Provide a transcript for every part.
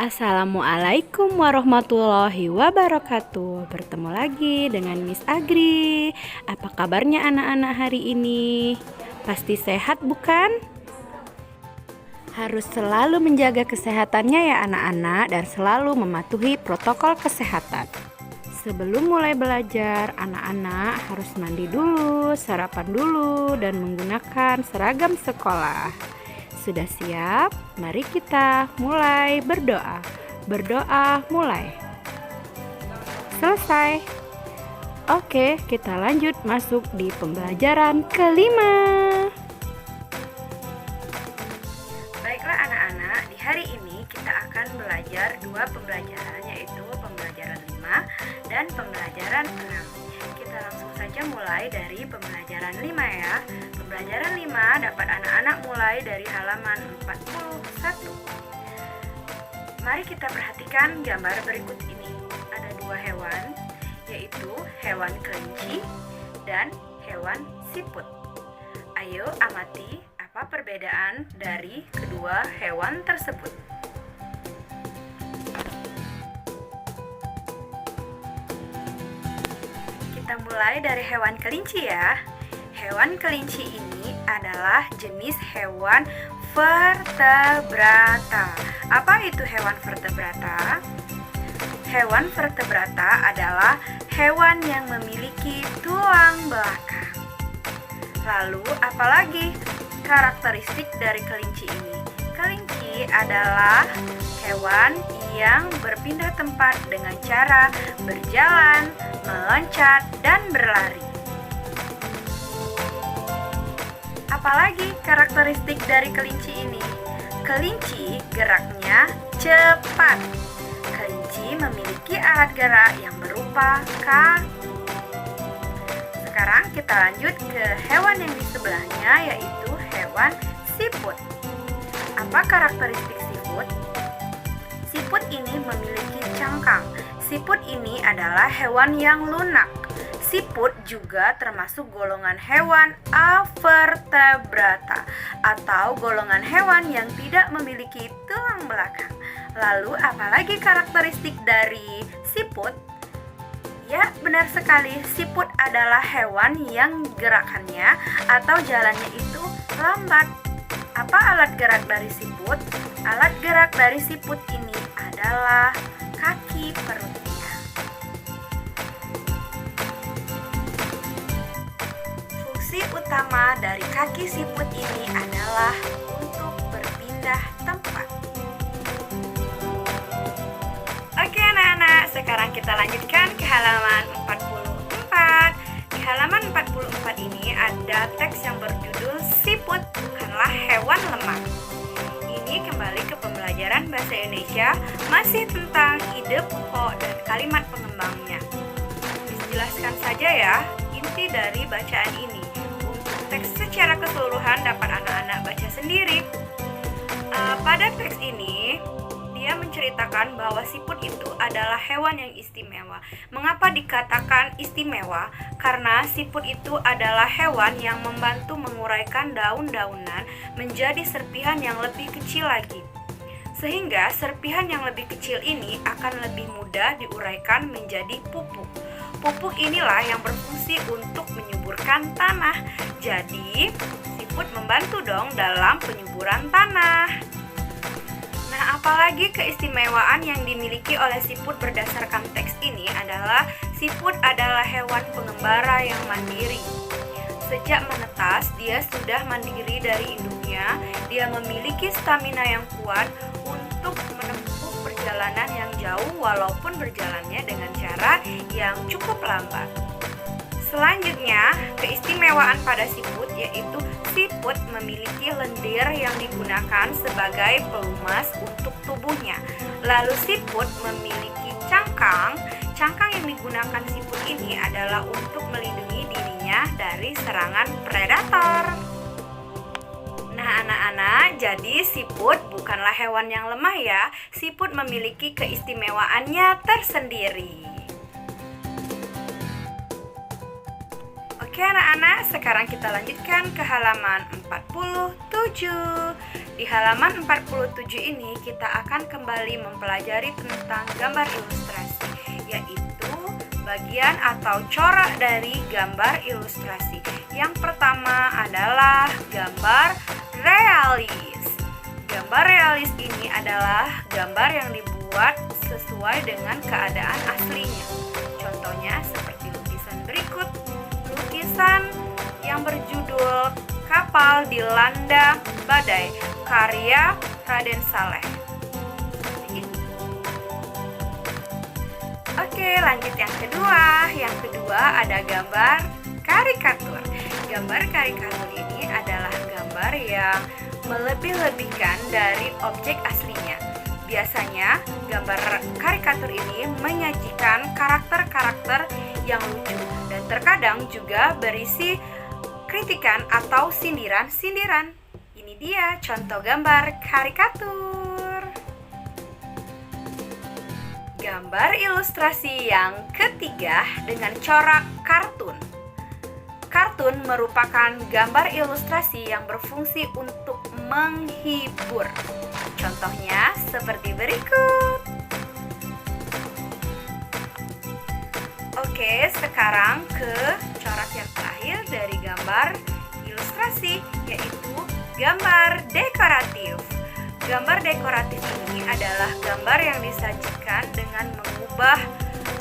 Assalamualaikum warahmatullahi wabarakatuh. Bertemu lagi dengan Miss Agri. Apa kabarnya anak-anak hari ini? Pasti sehat bukan? Harus selalu menjaga kesehatannya ya anak-anak dan selalu mematuhi protokol kesehatan. Sebelum mulai belajar, anak-anak harus mandi dulu, sarapan dulu, dan menggunakan seragam sekolah. Sudah siap? Mari kita mulai berdoa. Berdoa mulai. Selesai. Oke, kita lanjut masuk di pembelajaran kelima. Baiklah anak-anak, di hari ini kita akan belajar dua pembelajaran, yaitu pembelajaran 5 dan pembelajaran 6. Kita langsung saja mulai dari pembelajaran 5 ya. Pembelajaran 5 dapat anak-anak mulai dari halaman 41. Mari kita perhatikan gambar berikut ini. Ada dua hewan, yaitu hewan kelinci dan hewan siput. Ayo amati apa perbedaan dari kedua hewan tersebut. Kita mulai dari hewan kelinci ya. Hewan kelinci ini adalah jenis hewan vertebrata. Apa itu hewan vertebrata? Hewan vertebrata adalah hewan yang memiliki tulang belakang. Lalu, apalagi karakteristik dari kelinci ini? Kelinci adalah hewan yang berpindah tempat dengan cara berjalan, meloncat, dan berlari. Apalagi karakteristik dari kelinci ini? Kelinci geraknya cepat. Kelinci memiliki alat gerak yang berupa kaki. Sekarang kita lanjut ke hewan yang di sebelahnya, yaitu hewan siput. Apa karakteristik siput? Siput ini memiliki cangkang. Siput ini adalah hewan yang lunak. Siput juga termasuk golongan hewan avertebrata atau golongan hewan yang tidak memiliki tulang belakang. Lalu apalagi karakteristik dari siput? Ya, benar sekali, siput adalah hewan yang gerakannya atau jalannya itu lambat. Apa alat gerak dari siput? Alat gerak dari siput ini adalah kaki perutnya. Fungsi utama dari kaki siput ini adalah untuk berpindah tempat. Oke anak-anak, sekarang kita lanjutkan ke halaman 44. Di halaman 44 ini ada teks yang berjudul Siput Bukanlah Hewan Lemah. Ini kembali ke pembelajaran bahasa Indonesia, masih tentang ide pokok dan kalimat pengembangnya. Dijelaskan saja ya inti dari bacaan ini. Untuk teks secara keseluruhan dapat anak-anak baca sendiri. Pada teks ini dia menceritakan bahwa siput itu adalah hewan yang istimewa. Mengapa dikatakan istimewa? Karena siput itu adalah hewan yang membantu menguraikan daun-daunan menjadi serpihan yang lebih kecil lagi. Sehingga serpihan yang lebih kecil ini akan lebih mudah diuraikan menjadi pupuk. Pupuk inilah yang berfungsi untuk menyuburkan tanah. Jadi, siput membantu dong dalam penyuburan tanah. Nah, apalagi keistimewaan yang dimiliki oleh siput berdasarkan teks ini adalah siput adalah hewan pengembara yang mandiri. Sejak menetas, dia sudah mandiri dari induknya. Dia memiliki stamina yang kuat untuk menempuh perjalanan yang jauh walaupun berjalannya dengan cara yang cukup lambat. Selanjutnya, keistimewaan pada siput yaitu siput memiliki lendir yang digunakan sebagai pelumas untuk tubuhnya. Lalu siput memiliki cangkang. Cangkang yang digunakan siput ini adalah untuk melindungi dirinya dari serangan predator. Nah anak-anak, jadi siput bukanlah hewan yang lemah ya. Siput memiliki keistimewaannya tersendiri. Oke anak-anak, sekarang kita lanjutkan ke halaman 47. Di halaman 47 ini kita akan kembali mempelajari tentang gambar ilustrasi, yaitu bagian atau corak dari gambar ilustrasi. Yang pertama adalah gambar realis. Gambar realis ini adalah gambar yang dibuat sesuai dengan keadaan aslinya. Contohnya seperti lukisan berikut. Lukisan yang berjudul Kapal Dilanda Badai, karya Raden Saleh. Oke, lanjut yang kedua. Yang kedua ada gambar karikatur. Gambar karikatur ini adalah gambar yang melebih-lebihkan dari objek aslinya. Biasanya, gambar karikatur ini menyajikan karakter-karakter yang lucu dan terkadang juga berisi kritikan atau sindiran-sindiran. Ini dia contoh gambar karikatur. Gambar ilustrasi yang ketiga dengan corak kartun. Kartun merupakan gambar ilustrasi yang berfungsi untuk menghibur. Contohnya seperti berikut. Oke, sekarang ke corak yang terakhir dari gambar ilustrasi, yaitu gambar dekoratif. Gambar dekoratif ini adalah gambar yang disajikan dengan mengubah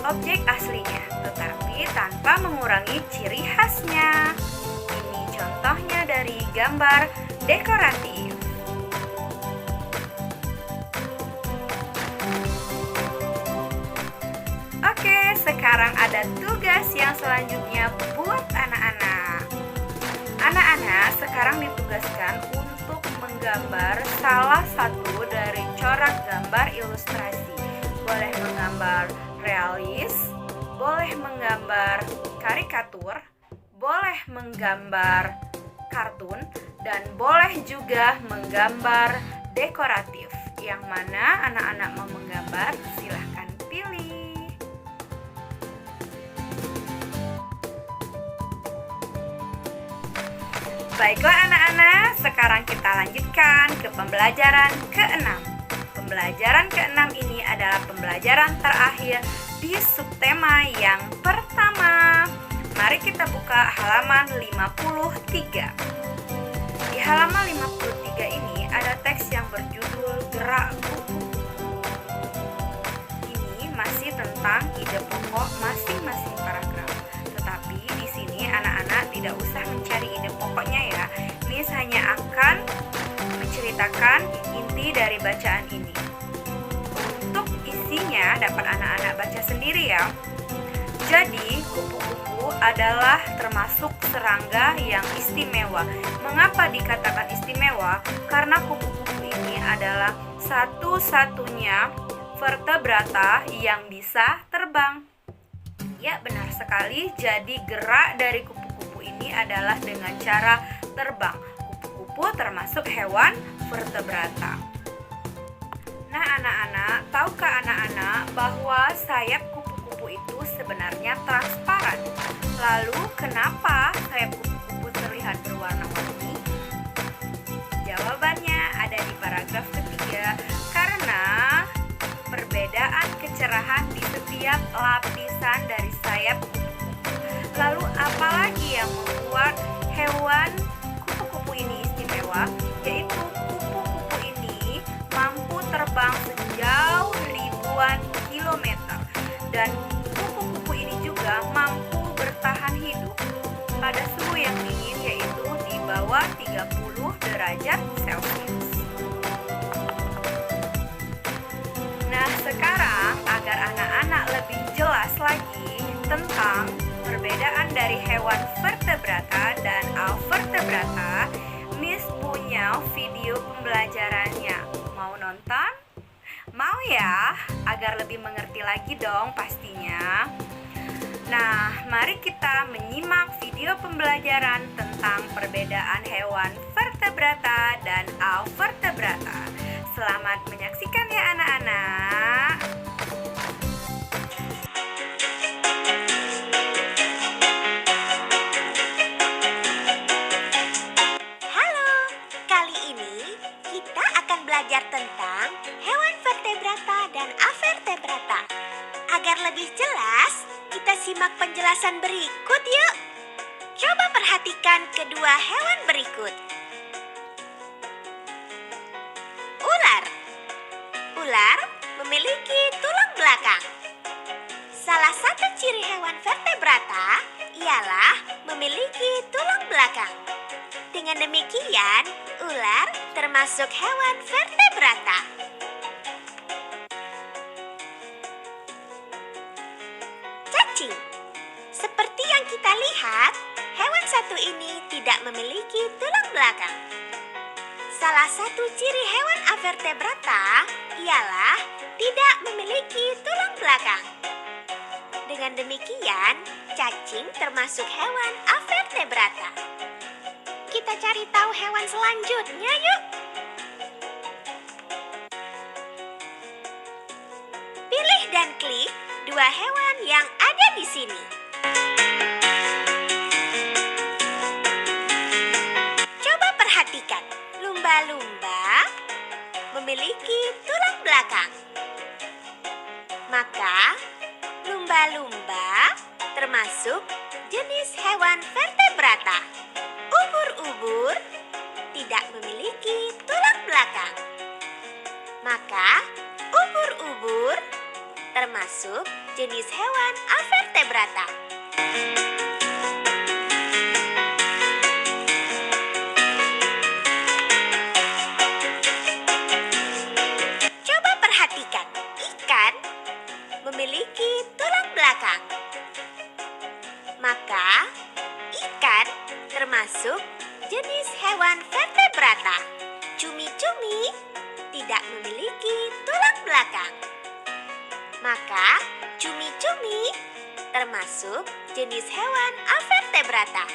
objek aslinya, tetapi tanpa mengurangi ciri khasnya. Ini contohnya dari gambar dekoratif. Oke, sekarang ada tugas yang selanjutnya buat anak-anak. Anak-anak sekarang ditugaskan untuk menggambar salah satu dari corak gambar ilustrasi. Boleh menggambar realis, boleh menggambar karikatur, boleh menggambar kartun, dan boleh juga menggambar dekoratif. Yang mana anak-anak mau menggambar, silahkan pilih. Baiklah anak-anak, sekarang kita lanjutkan ke pembelajaran ke-6. Pembelajaran ke-6 ini adalah pembelajaran terakhir di subtema yang pertama. Mari kita buka halaman 53. Di halaman 53 ini ada teks yang berjudul Gerak Kupu. Ini masih tentang ide pokok masing-masing paragraf. Tetapi di sini anak-anak tidak usah mencari ide pokoknya ya. Miss hanya akan menceritakan inti dari bacaan ini. Untuk isinya dapat anak-anak baca sendiri ya. Jadi, kupu-kupu adalah termasuk serangga yang istimewa. Mengapa dikatakan istimewa? Karena kupu-kupu ini adalah satu-satunya vertebrata yang bisa terbang. Ya, benar sekali. Jadi, gerak dari kupu-kupu ini adalah dengan cara terbang. Kupu-kupu termasuk hewan vertebrata. Nah, anak-anak, tahukah anak-anak bahwa sayap kupu-kupu itu sebenarnya transparan? Lalu, kenapa sayap kupu-kupu terlihat berwarna-warni? Jawabannya ada di paragraf ketiga. Karena perbedaan kecerahan di setiap lapisan dari sayap kupu-kupu. Lalu, apalagi yang membuat hewan kupu-kupu ini istimewa? Yaitu kupu-kupu ini mampu terbang sejauh ribuan kilometer. Dan kupu-kupu ini juga mampu bertahan hidup pada suhu yang dingin, yaitu di bawah 30 derajat Celcius. Nah, sekarang agar anak-anak lebih jelas lagi tentang perbedaan dari hewan vertebrata dan avertebrata, Miss punya video pembelajarannya. Mau nonton? Mau ya? Agar lebih mengerti lagi dong pastinya. Nah, mari kita menyimak video pembelajaran tentang perbedaan hewan vertebrata dan avertebrata. Selamat menyaksikan ya anak-anak. vertebrata. Agar lebih jelas, kita simak penjelasan berikut yuk. Coba perhatikan kedua hewan berikut. Ular. Ular memiliki tulang belakang. Salah satu ciri hewan vertebrata ialah memiliki tulang belakang. Dengan demikian, ular termasuk hewan vertebrata. Cacing. Seperti yang kita lihat, hewan satu ini tidak memiliki tulang belakang. Salah satu ciri hewan avertebrata ialah tidak memiliki tulang belakang. Dengan demikian, cacing termasuk hewan avertebrata. Kita cari tahu hewan selanjutnya yuk. Pilih dan klik dua hewan yang ada di sini. Coba perhatikan, lumba-lumba memiliki tulang belakang. Maka, lumba-lumba termasuk jenis hewan vertebrata. Ubur-ubur tidak memiliki tulang belakang. Maka, ubur-ubur termasuk jenis hewan avertebrata. Coba perhatikan, ikan memiliki tulang belakang. Maka, ikan termasuk jenis hewan vertebrata. Cumi-cumi tidak memiliki tulang belakang. Maka, cumi-cumi termasuk jenis hewan avertebrata.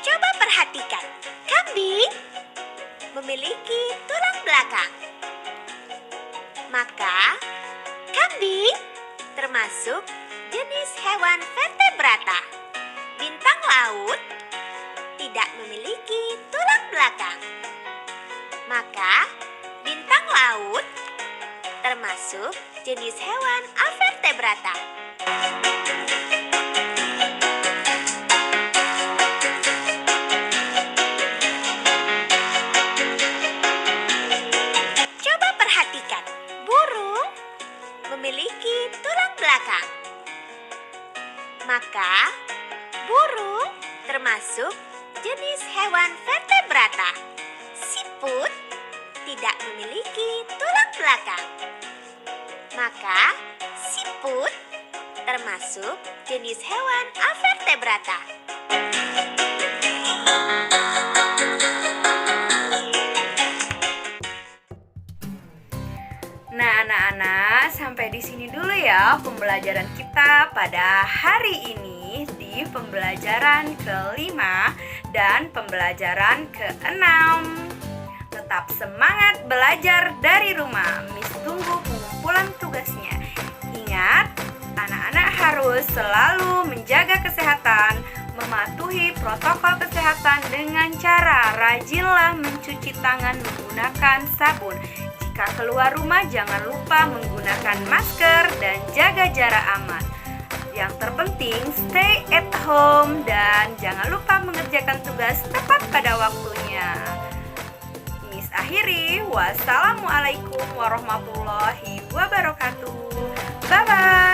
Coba perhatikan, kambing memiliki tulang belakang. Maka, kambing termasuk jenis hewan vertebrata. Bintang laut tidak memiliki tulang belakang. Maka, bintang laut termasuk jenis hewan avertebrata. Coba perhatikan, burung memiliki tulang belakang. Maka, burung termasuk jenis hewan vertebrata. Siput tidak memiliki tulang belakang. Maka, siput termasuk jenis hewan avertebrata. Nah, anak-anak, sampai di sini dulu ya pembelajaran kita pada hari ini di pembelajaran kelima dan pembelajaran keenam. Tetap semangat belajar dari rumah. Miss tunggu pengumpulan tugasnya. Ingat, anak-anak harus selalu menjaga kesehatan, mematuhi protokol kesehatan dengan cara rajinlah mencuci tangan menggunakan sabun. Jika keluar rumah jangan lupa menggunakan masker dan jaga jarak aman. Yang terpenting stay at home dan jangan lupa mengerjakan tugas tepat pada waktunya. Miss akhiri, wassalamualaikum warahmatullahi wabarakatuh. Bye-bye.